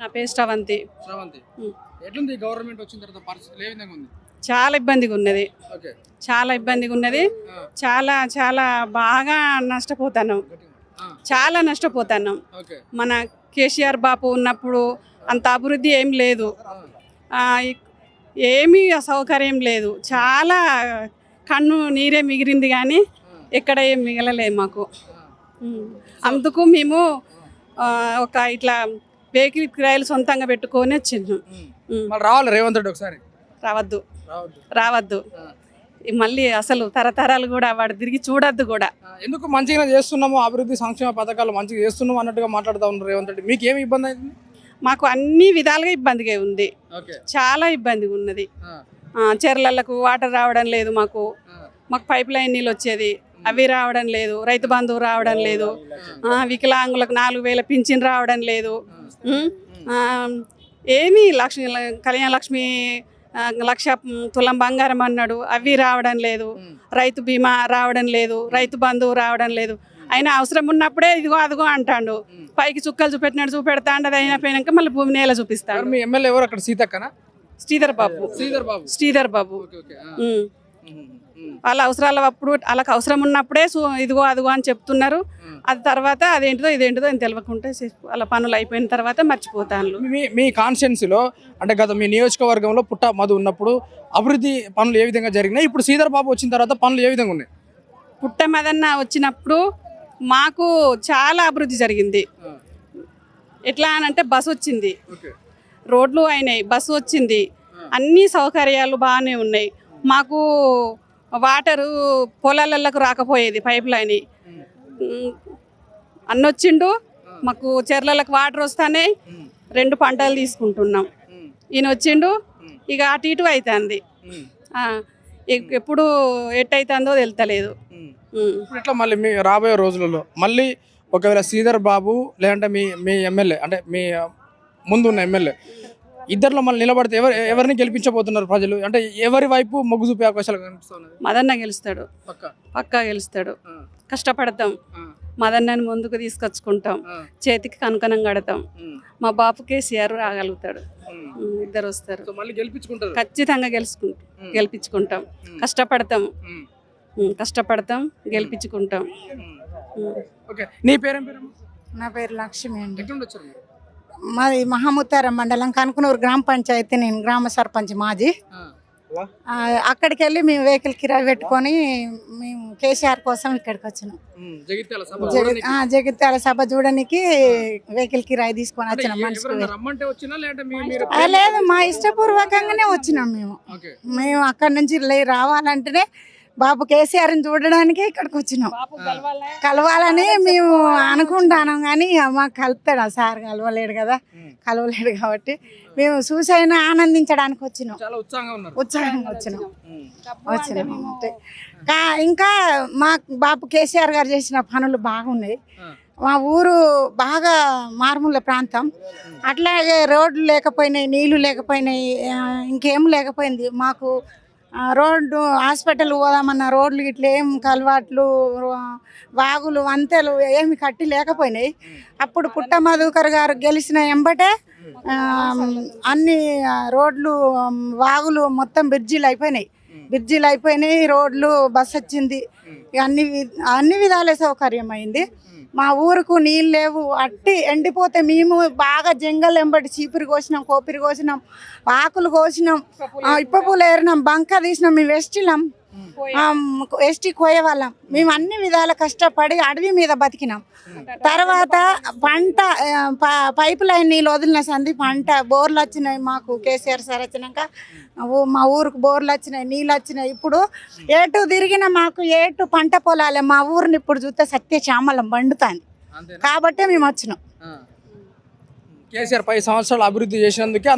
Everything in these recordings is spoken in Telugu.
నా పేరు శ్రవంతి. శ్రవంతి, ఎట్లుంది గవర్నమెంట్ వచ్చిన తర్వాత పరిస్థితులు ఏ విధంగా ఉంది? చాలా ఇబ్బందిగా ఉన్నది, ఓకే, చాలా ఇబ్బందిగా ఉన్నది. చాలా చాలా బాగా నష్టపోతున్నాం, చాలా నష్టపోతున్నాం. ఓకే, మన కేసీఆర్ బాపు ఉన్నప్పుడు అంత అభివృద్ధి ఏం లేదు, ఏమీ సౌకర్యం లేదు. చాలా కన్ను నీరే మిగిలింది కానీ ఎక్కడ ఏం మిగలలేదు మాకు. అందుకు మేము ఒక ఇట్లా వెహికల్ కిరాయిలు సొంతంగా పెట్టుకొని వచ్చిండు. మరి రావాలి రేవంత్ రెడ్డి ఒకసారి. రావద్దు రావద్దు మళ్ళీ అసలు తరతరాలు కూడా వాడు తిరిగి చూడొద్దు కూడా. ఎందుకు మంచిగా చేస్తున్నాము, అభివృద్ధి సంక్షేమ పథకాలు మంచిగా చేస్తున్నాము అన్నట్టుగా మాట్లాడుతూ ఉన్నారు రేవంత్ రెడ్డి. మీకు ఏమి ఇబ్బంది అవుతుంది? మాకు అన్ని విధాలుగా ఇబ్బందిగా ఉంది, చాలా ఇబ్బందిగా ఉన్నది. చెర్లలకు వాటర్ రావడం లేదు, మాకు పైప్ లైన్ నీళ్ళు వచ్చేది అవి రావడం లేదు, రైతు బంధువు రావడం లేదు, వికలాంగులకు 4,000 పింఛన్ రావడం లేదు, ఏమీ కళ్యాణ లక్ష్మి 1,00,000 తులం బంగారం అన్నాడు, అవి రావడం లేదు, రైతు బీమా రావడం లేదు, రైతు బంధువు రావడం లేదు. అయినా అవసరం ఉన్నప్పుడే ఇదిగో అదిగో అంటాడు, పైకి చుక్కలు చూపెట్టినట్టు చూపెడతాండు, అది అయిపోయినాక మళ్ళీ భూమి నేల చూపిస్తాడు. మీ ఎమ్మెల్యే ఎవరు అక్కడ? సీతక్కనా? శ్రీధర్ బాబు. వాళ్ళ అవసరాల అప్పుడు వాళ్ళకి అవసరం ఉన్నప్పుడే ఇదిగో అదిగో అని చెప్తున్నారు. అది తర్వాత అదేంటిదో ఇదేంటిదో అని తెలియకుంటే వాళ్ళ పనులు అయిపోయిన తర్వాత మర్చిపోతాను. మీ కాన్స్టిట్యున్సీలో అంటే గత మీ నియోజకవర్గంలో పుట్ట మధు ఉన్నప్పుడు అభివృద్ధి పనులు ఏ విధంగా జరిగినాయి? ఇప్పుడు శ్రీధర్ బాబు వచ్చిన తర్వాత పనులు ఏ విధంగా ఉన్నాయి? పుట్ట మదన్న వచ్చినప్పుడు మాకు చాలా అభివృద్ధి జరిగింది. ఎట్లా అని అంటే బస్సు వచ్చింది, రోడ్లు అయినాయి, బస్సు వచ్చింది, అన్ని సౌకర్యాలు బాగానే ఉన్నాయి. మాకు వాటరు పొలాలకు రాకపోయేది, పైప్ లైన్ అన్నొచ్చిండు. మాకు చెర్లలకు వాటర్ వస్తానే 2 పంటలు తీసుకుంటున్నాం. ఈయన వచ్చిండు, ఇక అటు ఇటు అవుతుంది. ఎప్పుడు ఎట్టయితుందో తెలుస్తలేదు. ఇట్లా మళ్ళీ మీ రాబోయే రోజులలో మళ్ళీ ఒకవేళ శ్రీధర్ బాబు లేదంటే మీ ఎమ్మెల్యే అంటే మీ ముందున్న ఎమ్మెల్యే ఇద్దరిలో మళ్ళీ నిలబడితే ఎవరిని గెలిపించబోతున్నారు ప్రజలు? అంటే ఎవరి వైపు మొగ్గు చూపే అవకాశాలు కనిపిస్తున్నాయి? మదన్న గెలుస్తాడు, పక్కా గెలుస్తాడు. కష్టపడతాం, మదన్నని ముందుకు తీసుకొచ్చుకుంటాం, చేతికి కనుకనం కడతాం. మా బాపు కేసీఆర్ రాగలుగుతాడు, ఇద్దరు వస్తారు, ఖచ్చితంగా గెలిపించుకుంటాం. కష్టపడతాం, గెలిపించుకుంటాం. నీ పేరేం పేరు? నా పేరు లక్ష్మి అండి. మాది మహాముత్తారం మండలం కనుకనూరు గ్రామ పంచాయతీ, నేను గ్రామ సర్పంచ్ మాజీ. అక్కడికి వెళ్ళి మేము వెహికల్ కిరాయి పెట్టుకొని మేము కేసీఆర్ కోసం ఇక్కడికి వచ్చినాం. జగిత్యాల సభ చూడడానికి వెహికల్ కిరాయి తీసుకొని వచ్చినాం. మనిషికి లేదు, మా ఇష్టపూర్వకంగానే వచ్చినాం. మేము అక్కడి నుంచి రావాలంటేనే బాబు కేసీఆర్ని చూడడానికి ఇక్కడికి వచ్చినాం. కలవాలని మేము అనుకుంటాను కానీ మాకు కలుపుతాడు, సార్ కలవలేడు కదా, కలవలేడు కాబట్టి మేము చూసైనా ఆనందించడానికి వచ్చినాం, ఉత్సాహంగా వచ్చినాం. ఇంకా మా బాబు కేసీఆర్ గారు చేసిన పనులు బాగున్నాయి. మా ఊరు బాగా మారుమూల ప్రాంతం, అట్లాగే రోడ్లు లేకపోయినాయి, నీళ్లు లేకపోయినాయి, ఇంకేం లేకపోయింది. మాకు రోడ్డు హాస్పిటల్ పోదామన్న రోడ్లు ఇట్లా ఏం కలవాట్లు, వాగులు, వంతెలు ఏమి కట్టి లేకపోయినాయి. అప్పుడు పుట్ట మధుకర్ గారు గెలిచిన ఎంబటే అన్ని రోడ్లు, వాగులు మొత్తం బ్రిడ్జీలు అయిపోయినాయి, రోడ్లు, బస్ వచ్చింది, అన్ని విధాలే సౌకర్యం అయింది. మా ఊరుకు నీళ్ళు లేవు, అట్టి ఎండిపోతే మేము బాగా జంగల్ ఎంబడి చీపురు కోసినాం, కోపిరి కోసినాం, ఆకులు కోసినాం, ఇప్ప పూలు ఏరినాం, బంక తీసినాం. మేము ఎస్టీ కోయేవాళ్ళం. మేము అన్ని విధాల కష్టపడి అడవి మీద బతికినాం. తర్వాత పంట పైప్ లైన్ నీళ్ళు వదిలిన సంది పంట బోర్లు వచ్చినాయి. మాకు కేసీఆర్ సార్ వచ్చినాక మా ఊరుకు బోర్లు వచ్చినాయి, నీళ్ళు వచ్చినాయి. ఇప్పుడు ఏటు తిరిగిన మాకు ఏటు పంట పొలాలే. మా ఊరిని ఇప్పుడు చూస్తే సత్యశ్యామలం బండుతాంది కాబట్టి మేము వచ్చినాం. కేసీఆర్ 10 సంవత్సరాలు అభివృద్ధి చేసినందుకే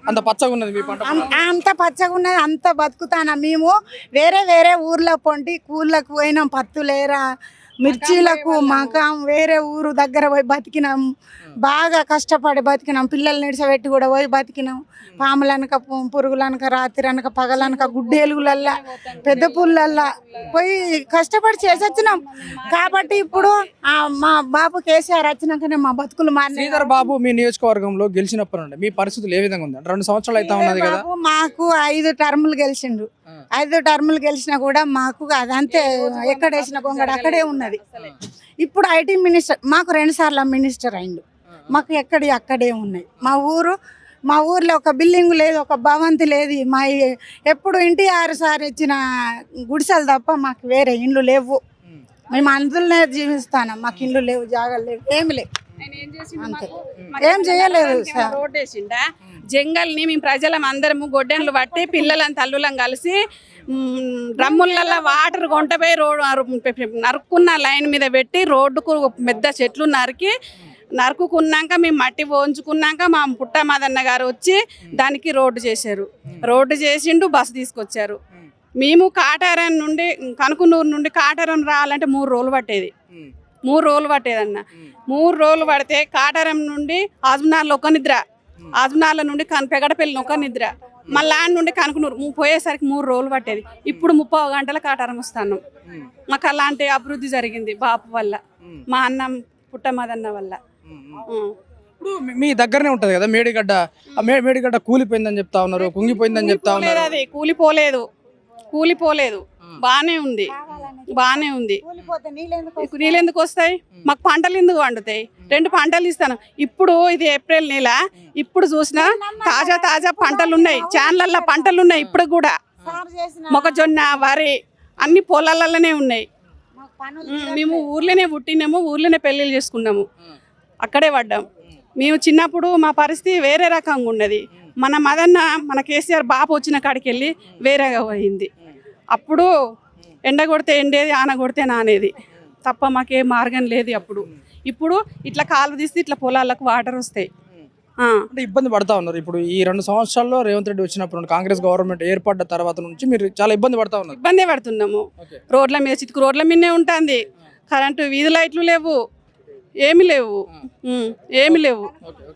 అంత పచ్చగా ఉన్నది మీ పంట. అంత పచ్చగా ఉన్నది, అంత బతుకుతానా. మేము వేరే ఊర్లో పొంటి కూళ్ళకు పోయినాం, పత్తులేరా మిర్చీలకు మకాం వేరే ఊరు దగ్గర పోయి బతికినాం, బాగా కష్టపడి బతికినాం, పిల్లలు నిడిసబెట్టి కూడా పోయి బతికినాం. పాములనక పురుగులనక రాత్రి అనక పగలనక గుడ్డేలుగులల్లా పెద్ద పుల్లల్లా పోయి కష్టపడి చేసొచ్చినాం. కాబట్టి ఇప్పుడు మా బాబు కేసీఆర్ వచ్చినాకనే మా బతుకులు మారినాయి. శ్రీధర్ బాబు మీ నియోజకవర్గంలో గెలిచినప్పటి నుండి మీ పరిస్థితులు ఏ విధంగా ఉంది? 2 సంవత్సరాలు అయితే ఉన్నది కదా. బాబు మాకు 5 టర్ములు గెలిచిండు. 5 టర్ములు గెలిచినా కూడా మాకు అదంతే, ఎక్కడేసిన గొంగడ అక్కడే ఉన్నది. ఇప్పుడు ఐటీ మినిస్టర్ మాకు 2 సార్లు మినిస్టర్ అయిండు. మాకు అక్కడే ఉన్నాయి. మా ఊర్లో ఒక బిల్డింగ్ లేదు, ఒక భవంతి లేదు. మా ఎప్పుడు ఎన్టీఆర్ సార్ ఇచ్చిన గుడిసెలు తప్ప మాకు వేరే ఇండ్లు లేవు. మేము అందులోనే జీవిస్తాను. మాకు ఇండ్లు లేవు, జాగాలు లేవు, ఏమి లేవు. అంతే, ఏం చేయలేదు సార్. రోడ్ వేసిండా జంగల్ని మేము ప్రజలం అందరము గొడ్డెన్లు పట్టి పిల్లలని తల్లులం కలిసి డ్రమ్ములలో వాటర్ కొంటపోయి నరుక్కున్న లైన్ మీద పెట్టి రోడ్డుకు పెద్ద చెట్లు నరుకుకున్నాక మేము మట్టి పోంచుకున్నాక మా పుట్ట మదన్న గారు వచ్చి దానికి రోడ్డు చేశారు. రోడ్డు చేసిండు, బస్సు తీసుకొచ్చారు. మేము కాటారం నుండి కనుకునూరు నుండి కాటారం రావాలంటే 3 రోజులు పట్టేది. 3 రోజులు పట్టేదన్న. 3 రోజులు పడితే కాటారం నుండి ఆజ్మనార్లో ఒక నిద్ర, ఆజ్మనార్ల నుండి పెగడపల్లిని ఒక నిద్ర, మళ్ళా నుండి కనుకునూరు పోయేసరికి 3 రోజులు పట్టేది. ఇప్పుడు 30 గంటల కాటారం వస్తాను. మాకు అలాంటి అభివృద్ధి జరిగింది బాపు వల్ల, మా అన్న పుట్టమదన్న వల్ల. ఇప్పుడు మీ దగ్గరనే ఉంటది కదా మేడిగడ్డ. ఆ మేడిగడ్డ కూలిపోయిందని చెప్తా ఉన్నారు, కుంగిపోయిందని చెప్తా ఉన్నారు. అది కూలిపోలేదు, బానే ఉంది. నీళ్ళు ఎందుకు వస్తాయి? మాకు పంటలు ఎందుకు వండుతాయి? 2 పంటలు ఇస్తాను. ఇప్పుడు ఇది ఏప్రిల్ నెల, ఇప్పుడు చూసినా తాజా పంటలు ఉన్నాయి, చాన్లల్లో పంటలు ఉన్నాయి. ఇప్పుడు కూడా మొక్కజొన్న, వరి అన్ని పొలాలలోనే ఉన్నాయి. మేము ఊర్లోనే పుట్టినాము, ఊర్లోనే పెళ్ళిళ్ళు చేసుకున్నాము, అక్కడే పడ్డాం. మేము చిన్నప్పుడు మా పరిస్థితి వేరే రకంగా ఉన్నది. మన కేసీఆర్ బాపు వచ్చిన కాడికి వెళ్ళి వేరేగా పోయింది. అప్పుడు ఎండ కొడితే ఎండేది, ఆన కొడితే నానేది తప్ప మాకే మార్గం లేదు అప్పుడు. ఇప్పుడు ఇట్లా కాలు తీస్తే ఇట్లా పొలాలకు వాటర్ వస్తాయి. అంటే ఇబ్బంది పడతా ఉన్నారు. ఇప్పుడు ఈ 2 సంవత్సరాల్లో రేవంత్ రెడ్డి వచ్చినప్పుడు కాంగ్రెస్ గవర్నమెంట్ ఏర్పడ్డ తర్వాత నుంచి మీరు చాలా ఇబ్బంది పడతా ఉన్నారు. ఇబ్బందే పడుతున్నాము. రోడ్ల మీద చితుకు రోడ్ల మీదనే ఉంటుంది. కరెంటు, వీధి లైట్లు లేవు, ఏమి లేవు.